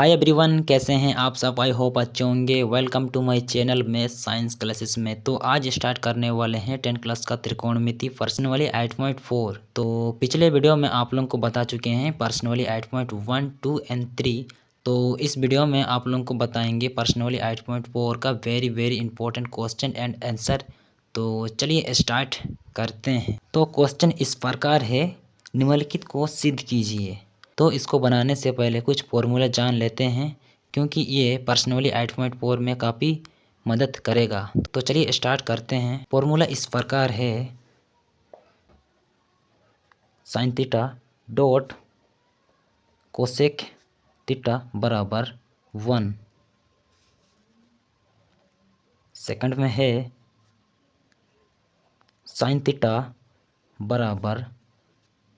Hi everyone, कैसे हैं आप सब। आई होप अच्छे होंगे। वेलकम टू माय चैनल में साइंस क्लासेस में। तो आज स्टार्ट करने वाले हैं 10th क्लास का त्रिकोणमिति पर्सनली 8.4। तो पिछले वीडियो में आप लोगों को बता चुके हैं पर्सनली 8.1, 2 एंड 3। तो इस वीडियो में आप लोगों को बताएंगे पर्सनली 8.4 का very important question and answer. तो चलिए स्टार्ट करते हैं। तो क्वेश्चन इस प्रकार है, निम्नलिखित को सिद्ध कीजिए। तो इसको बनाने से पहले कुछ फॉर्मूला जान लेते हैं, क्योंकि ये पर्सनली 8.4 में काफ़ी मदद करेगा। तो चलिए स्टार्ट करते हैं। फॉर्मूला इस प्रकार है, sine theta dot cosec theta बराबर 1। सेकंड में है साइन थीटा बराबर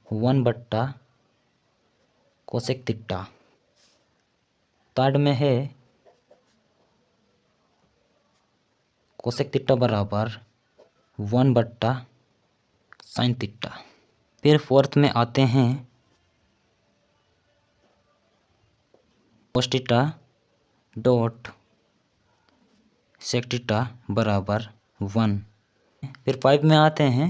1/कोसेक थीटा। थर्ड में है कोसेक थीटा बराबर 1/साइन थीटा। फिर फोर्थ में आते हैं cos theta dot sec theta बराबर 1। फिर 5 में आते हैं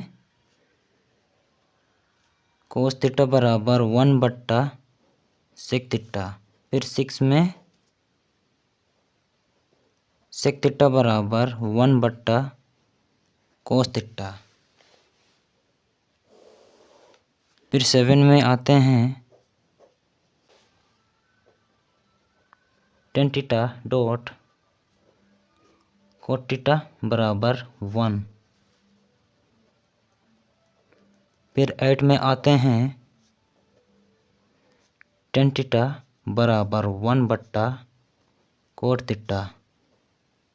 कोस थीटा बराबर 1/सेक थीटा। फिर 6 में सेक थीटा बराबर 1/कोस थीटा। फिर 7 में आते हैं tan theta dot coat theta बराबर 1। फिर 8 में आते हैं टेन थीटा बराबर 1/कोट थीटा।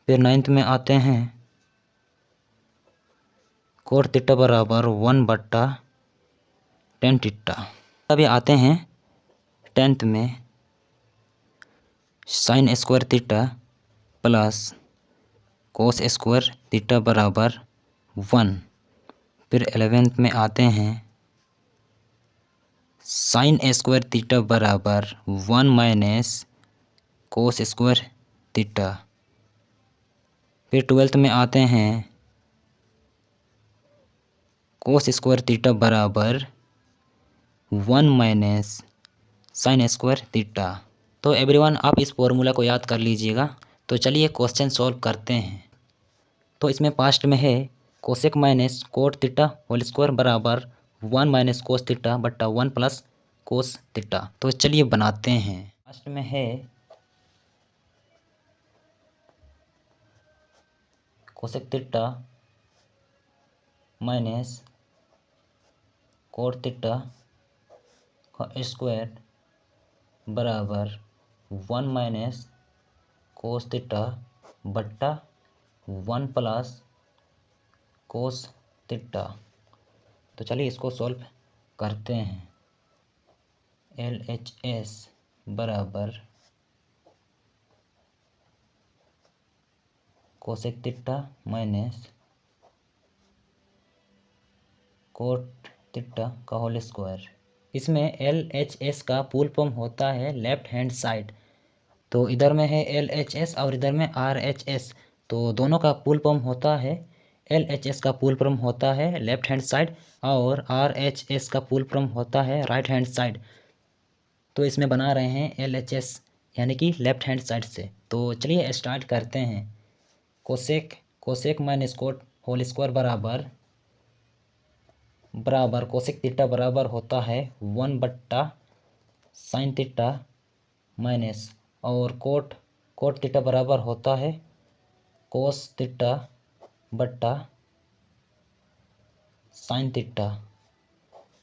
फिर 9th में आते हैं कोट थीटा बराबर 1/टेन थीटा। अभी आते हैं 10th में sine square theta plus cos square theta बराबर 1। फिर 11th में आते हैं साइन स्क्वायर थीटा बराबर 1 - कोस स्क्वायर थीटा। फिर 12th में आते हैं कोस स्क्वायर थीटा बराबर 1 - साइन स्क्वायर थीटा। तो एवरीवन, आप इस फॉर्मूला को याद कर लीजिएगा। तो चलिए क्वेश्चन सॉल्व करते हैं। तो इसमें पास्ट में है cosec minus cot theta whole square बराबर 1 - कोस थीटा बट्टा 1 + कोस थीटा। तो चलिए बनाते हैं। पास्ट में है cosec theta minus cot theta का स्क्वायर बराबर 1 - कोस थीटा बट्टा 1 + कोस थीटा। तो चलिए इसको सॉल्व करते हैं। LHS बराबर cosec theta minus cot theta का होल स्क्वायर। इसमें LHS का फुल फॉर्म होता है लेफ्ट हैंड साइड। तो इधर में है LHS और इधर में RHS। तो दोनों का फुल फॉर्म होता है, LHS का फुल फॉर्म होता है लेफ्ट हैंड साइड और RHS का फुल फॉर्म होता है राइट हैंड साइड। तो इसमें बना रहे हैं LHS यानी कि लेफ्ट हैंड साइड से। तो चलिए स्टार्ट करते हैं। Cosec minus cot whole square बराबर कोसेक थीटा बराबर होता है 1/साइन थीटा माइनस और कोट थीटा बराबर होता है कोस थीटा बट्टा साइन थीटा।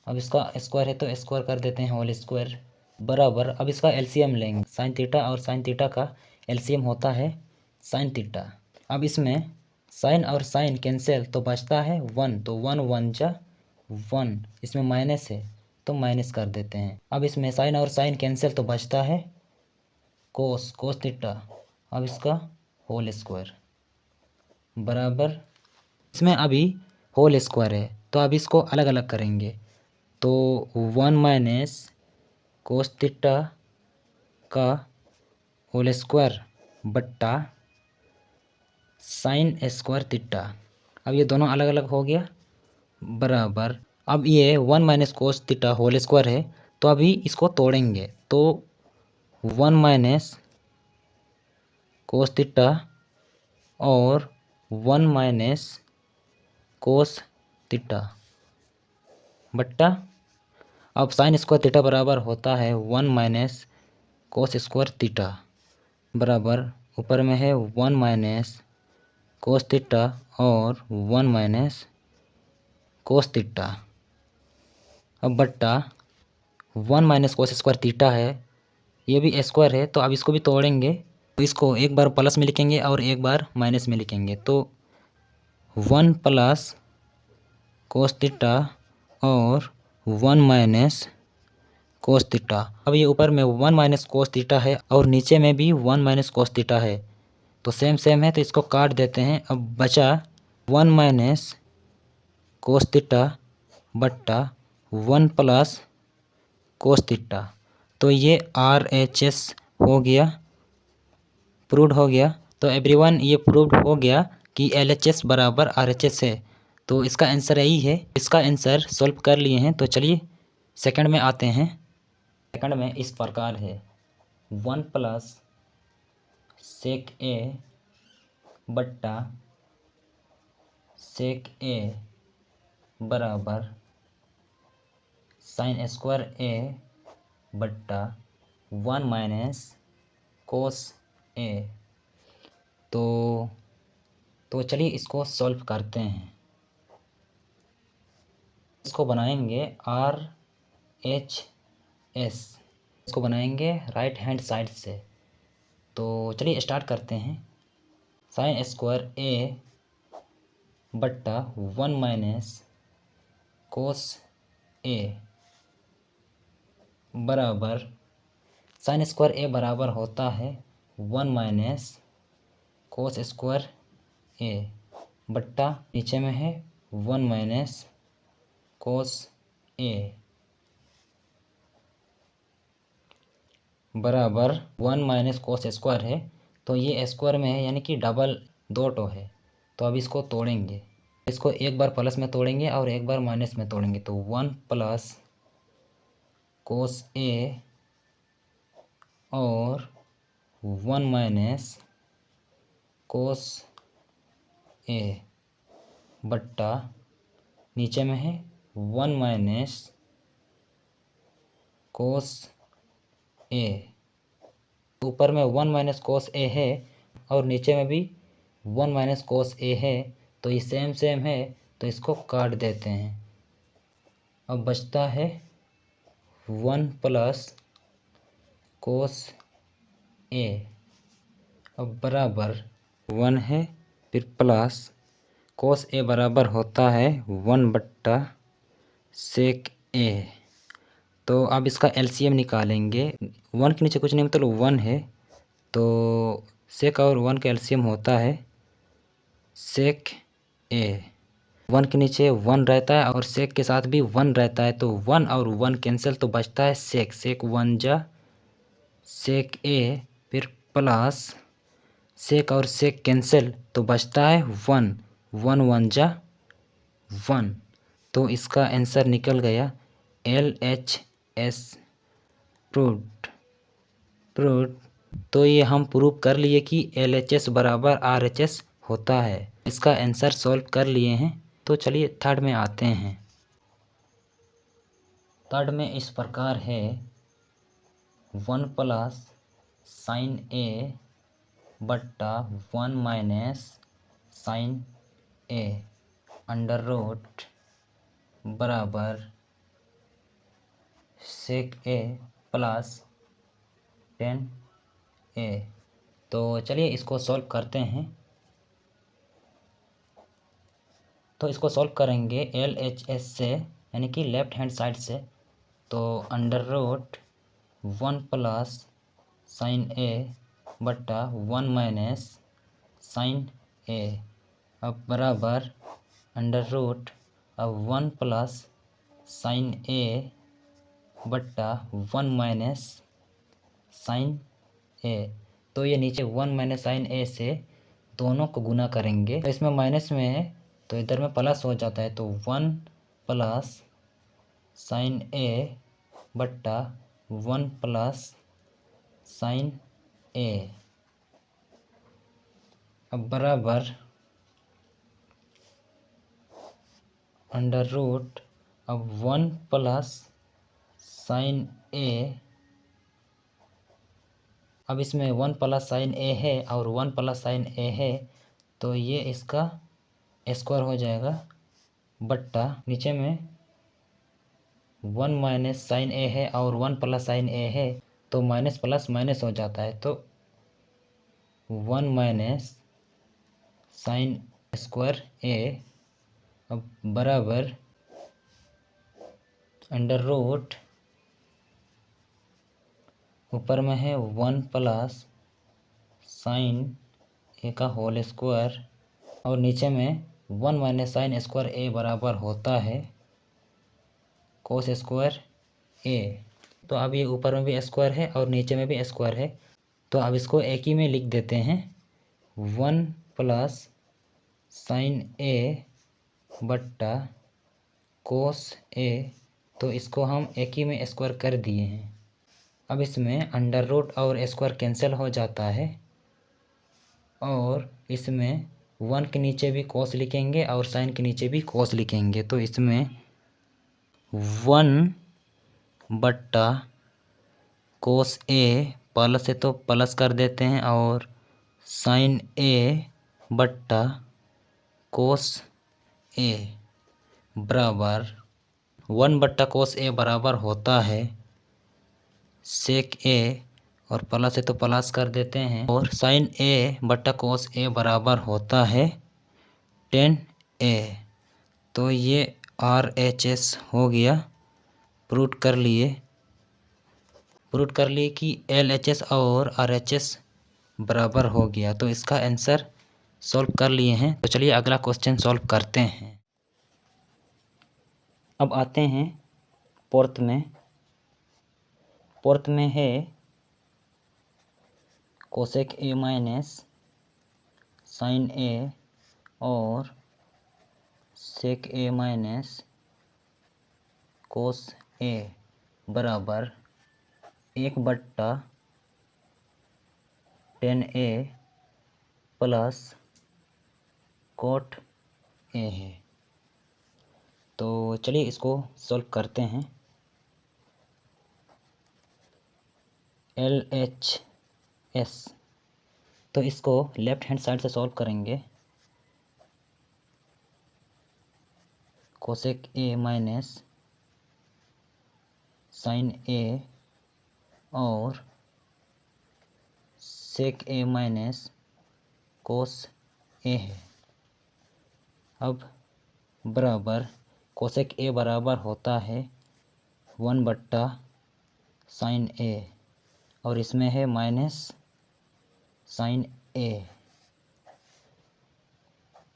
अब इसका स्क्वायर है तो स्क्वायर कर देते हैं होल स्क्वायर बराबर। अब इसका एलसीएम लेंगे। साइन थीटा और साइन थीटा का एलसीएम होता है साइन थीटा। अब इसमें साइन और साइन कैंसिल तो बचता है 1। तो 1 × 1 = 1। इसमें माइनस है तो माइनस कर देते हैं। अब इसमें साइन और साइन कैंसिल तो बचता है कोस थीटा। अब इसका होल स्क्वायर बराबर, इसमें अभी होल स्क्वायर है तो अब इसको अलग अलग करेंगे। तो 1 - कोस थीटा का होल स्क्वायर बट्टा साइन स्क्वायर थीटा। अब ये दोनों अलग अलग हो गया बराबर। अब ये 1 minus cos theta whole square है, तो अभी इसको तोड़ेंगे तो 1 माइनस कोस थीटा और 1 माइनस कोस थीटा बट्टा। अब साइन स्क्वायर थीटा बराबर होता है 1 माइनस कोस स्क्वायर थीटा बराबर, ऊपर में है 1 माइनस कोस थीटा और 1 माइनस कोस थीटा। अब बट्टा 1 माइनस कोस स्क्वायर थीटा है, ये भी स्क्वायर है, तो अब इसको भी तोड़ेंगे तो इसको एक बार प्लस में लिखेंगे और एक बार माइनस में लिखेंगे, तो 1 प्लस कोस थीटा और 1 माइनस कोस थीटा। अब ये ऊपर में 1 माइनस कोस थीटा है और नीचे में भी 1 माइनस कोस थीटा है, तो सेम सेम है, तो इसको काट देते हैं। अब बचा 1 माइनस कोस थीटा बट्टा 1 प्लस कोस थीटा। तो ये RHS हो गया, प्रूव्ड हो गया। तो एवरीवन ये प्रूव्ड हो गया कि LHS बराबर RHS है। तो इसका आंसर यही है, इसका आंसर सॉल्व कर लिए हैं। तो चलिए सेकंड में आते हैं। सेकंड में इस प्रकार है 1 प्लस सेक ए बट्टा सेक ए बराबर साइन स्क्वायर ए बट्टा 1 माइनस कोस ए। तो चलिए इसको सॉल्व करते हैं। इसको बनाएंगे RHS, इसको बनाएंगे राइट हैंड साइड से। तो चलिए स्टार्ट करते हैं। साइन स्क्वायर ए बट्टा 1 माइनस कोस ए बराबर साइन स्क्वायर ए बराबर होता है 1 माइनस कोस स्क्वायर ए बट्टा नीचे में है 1 माइनस कोस ए बराबर 1 माइनस कोस स्क्वायर है, तो ये स्क्वायर में है यानी कि डबल दो टो है। तो अब इसको तोड़ेंगे, इसको एक बार प्लस में तोड़ेंगे और एक बार माइनस में तोड़ेंगे, तो 1 प्लस कोस ए और 1 माइनस कोस ए बट्टा नीचे में है 1 माइनस कोस ए। ऊपर में 1 माइनस कोस ए है और नीचे में भी 1 माइनस कोस ए है, तो ये सेम सेम है, तो इसको काट देते हैं। अब बचता है 1 प्लस कोस ए। अब बराबर 1 है, फिर प्लस कोस ए बराबर होता है 1 बट्टा सेक ए। तो अब इसका LCM निकालेंगे। 1 के नीचे कुछ नहीं, मतलब 1 है, तो सेक और 1 का LCM होता है सेक ए। 1 के नीचे 1 रहता है और सेक के साथ भी 1 रहता है, तो 1 और 1 कैंसिल, तो बचता है सेक। सेक 1 जा सेक ए, फिर प्लस सेक और सेक कैंसिल, तो बचता है 1। 1 1 जा 1, तो इसका आंसर निकल गया LHS प्रूव्ड। तो ये हम प्रूव कर लिए कि LHS बराबर RHS होता है। इसका आंसर सॉल्व कर लिए हैं। तो चलिए थर्ड में आते हैं। थर्ड में इस प्रकार है 1 प्लस साइन ए बट्टा 1 minus sign A under root बराबर सेक ए प्लस 10 ए। तो चलिए इसको सॉल्व करते हैं। तो इसको सॉल्व करेंगे LHS से, यानी कि लेफ्ट हैंड साइड से। तो अंडर रूट 1 प्लस साइन ए बट्टा 1 माइनस साइन ए, अब बराबर अंडर रूट अब 1 प्लस साइन ए बट्टा 1 माइनस साइन ए। तो ये नीचे 1 माइनस साइन ए से दोनों को गुना करेंगे। तो इसमें माइनस में है तो इधर में प्लस हो जाता है, तो 1 प्लस साइन ए बट्टा 1 प्लस साइन ए, अब बराबर अंडर रूट, अब 1 प्लस साइन ए, अब इसमें 1 प्लस साइन ए है और 1 प्लस साइन ए है, तो ये इसका स्क्वायर हो जाएगा बट्टा नीचे में 1 माइनस साइन ए है और 1 प्लस साइन ए है, तो माइनस प्लस माइनस हो जाता है, तो 1 माइनस साइन स्क्वायर ए, अब बराबर अंडर रूट, ऊपर में है 1 प्लस साइन ए का होल स्क्वायर और नीचे में 1 माइनस साइन स्क्वायर ए बराबर होता है कोस स्क्वायर ए। तो अब ये ऊपर में भी स्क्वायर है और नीचे में भी स्क्वायर है, तो अब इसको एक ही में लिख देते हैं 1 प्लस साइन ए बट्टा कोस ए, तो इसको हम एक ही में स्क्वायर कर दिए हैं। अब इसमें अंडर रूट और स्क्वायर कैंसिल हो जाता है और इसमें 1 के नीचे भी कोस लिखेंगे और साइन के नीचे भी कोस लिखेंगे, तो इसमें 1 बट्टा कोस ए प्लस है तो प्लस कर देते हैं और साइन ए बट्टा कोस ए बराबर 1 बट्टा कोस ए बराबर होता है सेक ए, और प्लस है तो प्लस कर देते हैं, और साइन ए बट्टा कोस ए बराबर होता है टेन ए। तो ये RHS हो गया, प्रूव कर लिए कि LHS और RHS बराबर हो गया, तो इसका आंसर सॉल्व कर लिए हैं। तो चलिए अगला क्वेश्चन सॉल्व करते हैं। अब आते हैं फोर्थ में है कोसेक ए माइनस साइन ए और सेक ए माइनस कोस ए बराबर 1 बट्टा 10A प्लस कोट ए है। तो चलिए इसको सॉल्व करते हैं। LHS, तो इसको लेफ्ट हैंड साइड से सॉल्व करेंगे। कोसेक ए माइनस साइन ए और सेक ए माइनस कोस ए है। अब बराबर कोसेक ए बराबर होता है 1 बट्टा साइन ए और इसमें है माइनस साइन ए,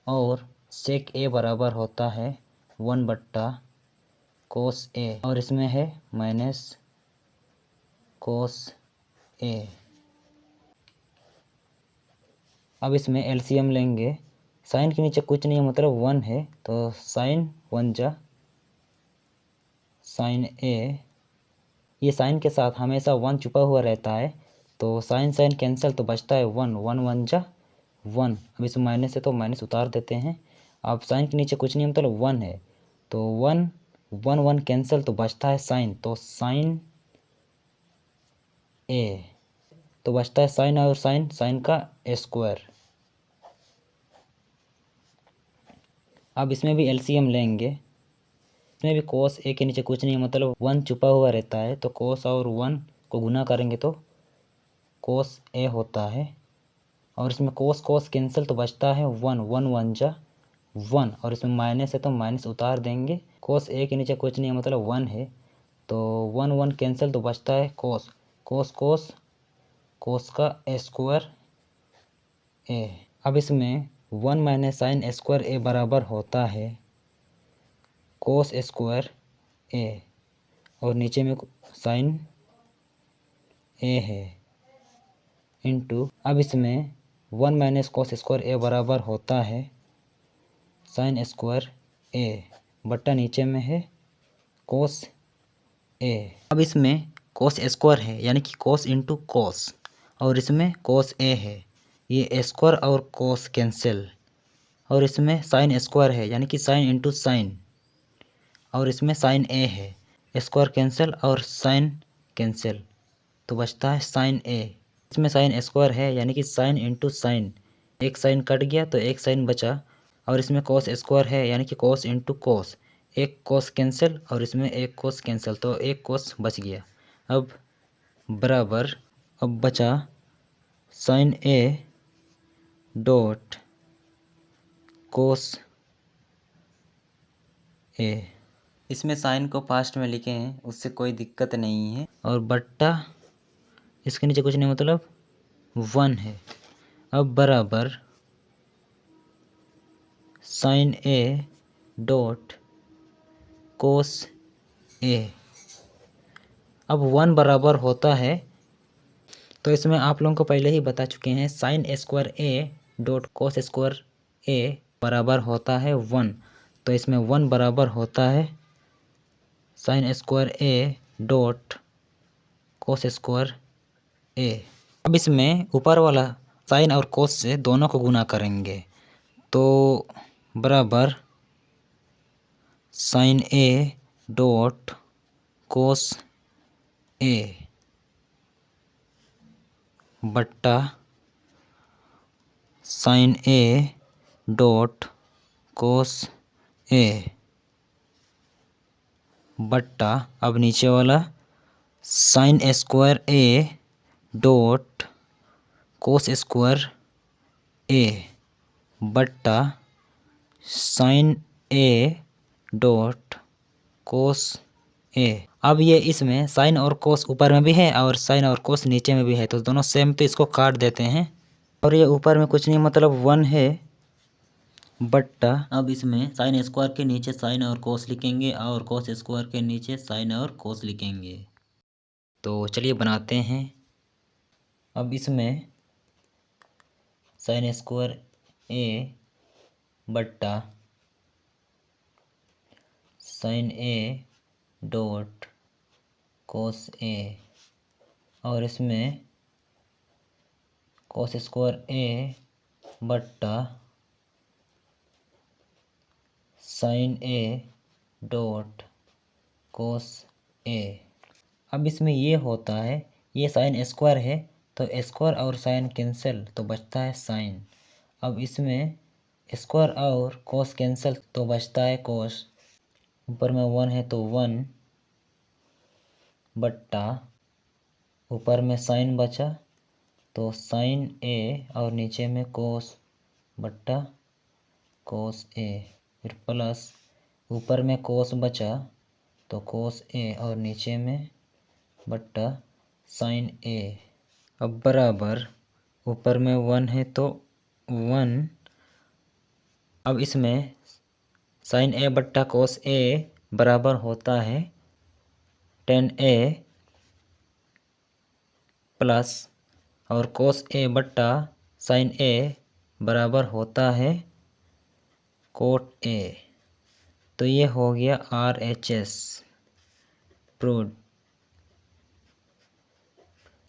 और सेक ए बराबर होता है 1 बट्टा कोस ए और इसमें है माइनस कोस ए। अब इसमें एलसीएम लेंगे। साइन के नीचे कुछ नहीं है मतलब 1 है, तो साइन 1 जा साइन ए, ये साइन के साथ हमेशा 1 छुपा हुआ रहता है, तो साइन साइन कैंसिल तो बचता है 1, 1 1 जा 1। अब इसमें माइनस है तो माइनस उतार देते हैं। अब साइन के नीचे कुछ नहीं मतलब 1 है, तो 1 1 1 कैंसिल तो बचता है साइन, तो साइन ए, तो बचता है साइन और साइन का स्क्वायर। अब इसमें भी एलसीएम लेंगे। इसमें भी कोस ए के नीचे कुछ नहीं मतलब 1 छुपा हुआ रहता है, तो कोस और 1 को गुना करेंगे तो कोस ए होता है, और इसमें कोस कोस कैंसिल तो बचता है 1 1 1 जा 1, और इसमें माइनस है तो माइनस उतार देंगे। कोस ए के नीचे कुछ नहीं मतलब 1 है, तो 1 1 कैंसिल तो बचता है कोस कोस कोस कोस का स्क्वायर ए। अब इसमें 1 माइनस साइन स्क्वायर ए बराबर होता है कोस स्क्वायर ए, और नीचे में साइन ए है। इंटू, अब इसमें 1 माइनस कोस स्क्वायर ए बराबर होता है साइन स्क्वायर ए बट्टा नीचे में है कोस ए। अब इसमें कोस स्क्वायर है यानी कि कोस इंटू कोस, और इसमें कोस ए है, ये स्क्वायर और कोस कैंसिल, और इसमें साइन स्क्वायर है यानी कि साइन इंटू साइन, और इसमें साइन ए है, स्क्वायर कैंसिल और साइन कैंसिल, तो बचता है साइन ए। इसमें साइन स्क्वायर है यानी कि साइन इंटू साइन, एक साइन कट गया तो एक साइन बचा, और इसमें कोस स्क्वायर है यानी कि कोस इंटू कोस, एक कोस कैंसिल और इसमें एक कोस कैंसिल, तो एक कोस बच गया। अब बराबर, अब बचा साइन ए डॉट कोस ए। इसमें साइन को पास्ट में लिखे हैं, उससे कोई दिक्कत नहीं है, और बट्टा इसके नीचे कुछ नहीं मतलब 1 है। अब बराबर साइन ए डॉट कोस ए। अब 1 बराबर होता है, तो इसमें आप लोगों को पहले ही बता चुके हैं, sine square A dot cos square A बराबर होता है 1, तो इसमें 1 बराबर होता है sine square A dot cos square A. अब इसमें ऊपर वाला साइन और कोस से दोनों को गुना करेंगे, तो बराबर साइन ए डॉट कोस ए बट्टा साइन ए डॉट कोस ए बट्टा, अब नीचे वाला sine square A dot cos square A बट्टा साइन ए डॉट कोस ए। अब ये इसमें साइन और कोस ऊपर में भी है और साइन और कोस नीचे में भी है, तो दोनों सेम, तो इसको काट देते हैं, और ये ऊपर में कुछ नहीं मतलब 1 है बट्टा, अब इसमें साइन स्क्वायर के नीचे साइन और कोस लिखेंगे और कोस स्क्वायर के नीचे साइन और कोस लिखेंगे। तो चलिए बनाते हैं। अब इसमें साइन स्क्वायर ए बट्टा साइन ए डॉट कोस ए, और इसमें कोस स्क्वायर ए बट्टा साइन ए डॉट कोस ए। अब इसमें ये होता है, ये साइन स्क्वायर है तो स्क्वायर और साइन कैंसिल, तो बचता है साइन। अब इसमें स्क्वायर और कोस कैंसिल, तो बचता है कोस, ऊपर में 1 है तो 1 बट्टा ऊपर में साइन बचा तो साइन ए और नीचे में कोस बट्टा कोस ए, फिर प्लस ऊपर में कोस बचा तो कोस ए और नीचे में बट्टा साइन ए। अब बराबर ऊपर में 1 है तो 1, अब इसमें साइन ए बट्टा कोस ए बराबर होता है टेन ए प्लस, और कोस ए बट्टा साइन ए बराबर होता है कोट ए। तो ये हो गया RHS प्रूव।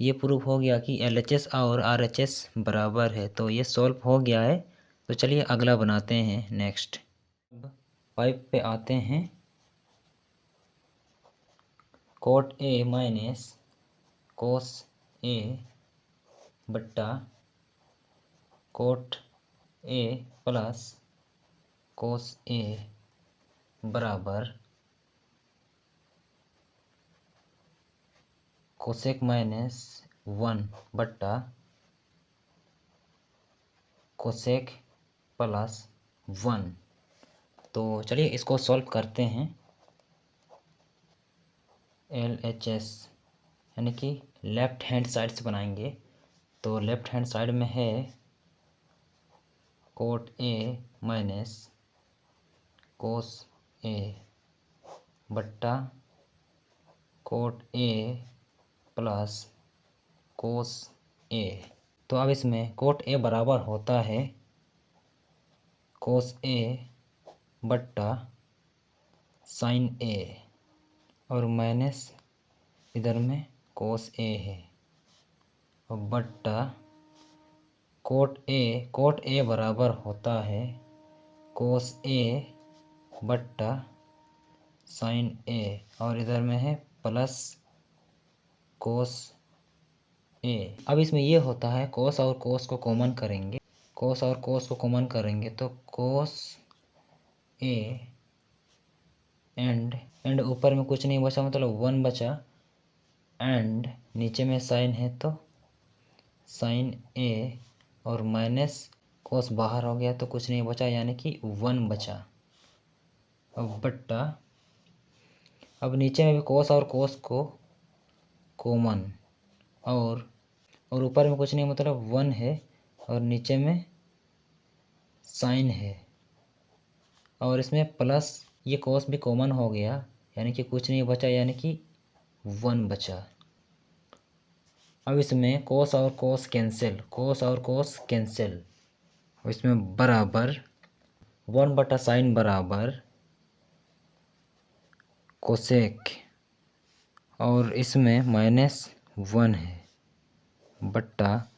ये प्रूफ हो गया कि LHS और RHS बराबर है, तो ये सॉल्व हो गया है। तो चलिए अगला बनाते हैं नेक्स्ट। 5 पे आते हैं। कोट ए माइनस कोस ए बट्टा कोट ए प्लस कोस ए बराबर कोसेक माइनस 1 बट्टा कोसेक प्लस 1। तो चलिए इसको सॉल्व करते हैं। LHS यानी कि लेफ्ट हैंड साइड से बनाएंगे, तो लेफ्ट हैंड साइड में है कोट ए माइनस कोस ए बट्टा कोट ए प्लस कोस ए। तो अब इसमें कोट ए बराबर होता है कोस ए बट्टा साइन ए और माइनस इधर में कोस ए है और बट्टा कोट ए बराबर होता है कोस ए बट्टा साइन ए और इधर में है प्लस कोस ए। अब इसमें ये होता है कोस और कोस को कॉमन करेंगे, कोस और कोस को कॉमन करेंगे तो कोस ए एंड ऊपर में कुछ नहीं बचा मतलब 1 बचा एंड नीचे में साइन है तो साइन ए और माइनस कोस बाहर हो गया तो कुछ नहीं बचा यानी कि 1 बचा। अब बट्टा अब नीचे में भी कोस और कोस को कॉमन और ऊपर में कुछ नहीं मतलब 1 है और नीचे में साइन है और इसमें प्लस ये कोस भी कॉमन हो गया यानी कि कुछ नहीं बचा यानी कि 1 बचा। अब इसमें कोस और कोस कैंसिल इसमें बराबर 1 बटा साइन बराबर कोसेक और इसमें -1 है बट्टा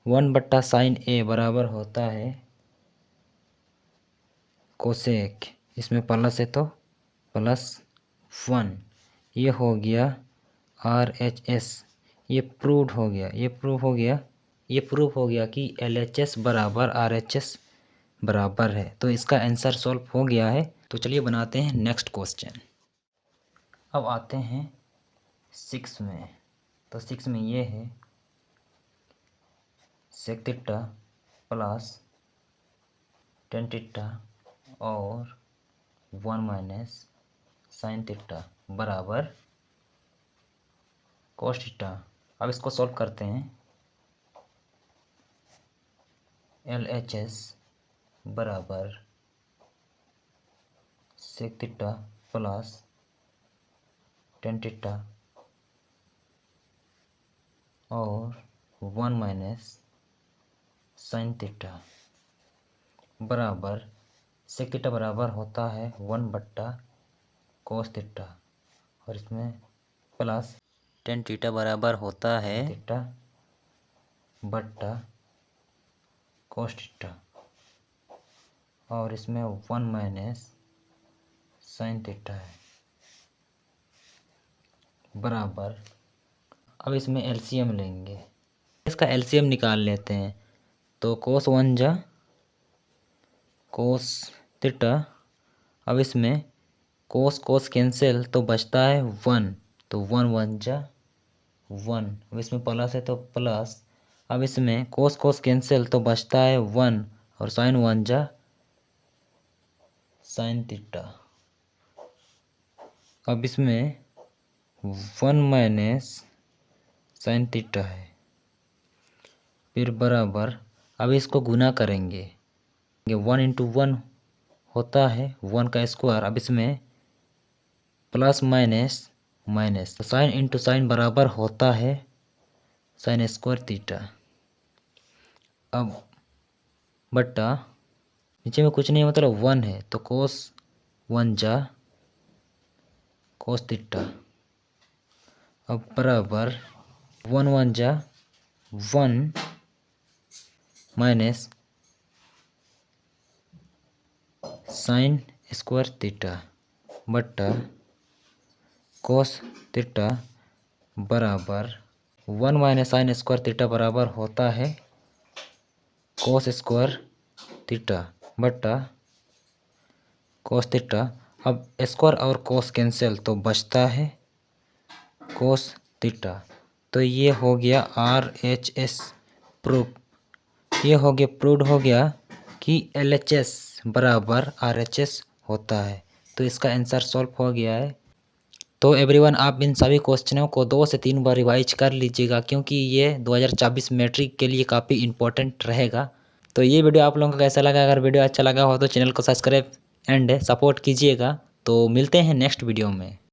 1 बट्टा साइन ए बराबर होता है कोसेक, इसमें प्लस है तो +1। ये हो गया RHS, ये प्रूव हो गया कि LHS बराबर RHS बराबर है। तो इसका आंसर सॉल्व हो गया है। तो चलिए बनाते हैं नेक्स्ट क्वेश्चन। अब आते हैं 6 में। तो 6 में ये है sec theta plus tan theta और 1 माइनस साइन थीटा बराबर कोस थीटा। अब इसको सॉल्व करते हैं। LHS बराबर sec theta plus tan theta और 1 माइनस साइन थीटा बराबर सेक थीटा बराबर होता है 1 बट्टा कोस थीटा और इसमें प्लस टेन थीटा बराबर होता है थीटा बट्टा कोस थीटा और इसमें 1 माइनस साइन थीटा है बराबर। अब इसमें LCM लेंगे, इसका LCM निकाल लेते हैं। तो कोस 1 जा कोस थीटा। अब इसमें कोस कैंसिल तो बचता है 1 तो 1 1 जा 1। अब इसमें प्लस है तो प्लस। अब इसमें कोस कैंसिल तो बचता है 1 और साइन 1 जा साइन थीटा। अब इसमें 1 माइनस साइन थीटा है फिर बराबर। अब इसको गुना करेंगे 1 इंटू 1 होता है 1 का स्क्वायर। अब इसमें प्लस माइनस तो साइन इंटू साइन बराबर होता है साइन स्क्वायर थीटा। अब बट्टा नीचे में कुछ नहीं मतलब 1 है तो कोस 1 जा कोस थीटा। अब बराबर 1 1 जा 1 माइनस साइन स्क्वायर थीटा बट्टा कोस थीटा बराबर 1 माइनस साइन स्क्वायर थीटा बराबर होता है कोस स्क्वायर थीटा बट्टा कोस थीटा। अब स्क्वायर और कोस कैंसिल तो बचता है कोस थीटा। तो ये हो गया RHS प्रूफ। ये हो गया प्रूव्ड हो गया कि LHS बराबर RHS होता है। तो इसका आंसर सॉल्व हो गया है। तो एवरीवन आप इन सभी क्वेश्चनों को 2 से 3 बार रिवाइज कर लीजिएगा क्योंकि ये 2024 मैट्रिक के लिए काफ़ी इंपॉर्टेंट रहेगा। तो ये वीडियो आप लोगों को कैसा लगा? अगर वीडियो अच्छा लगा हो तो चैनल को सब्सक्राइब एंड सपोर्ट कीजिएगा। तो मिलते हैं नेक्स्ट वीडियो में।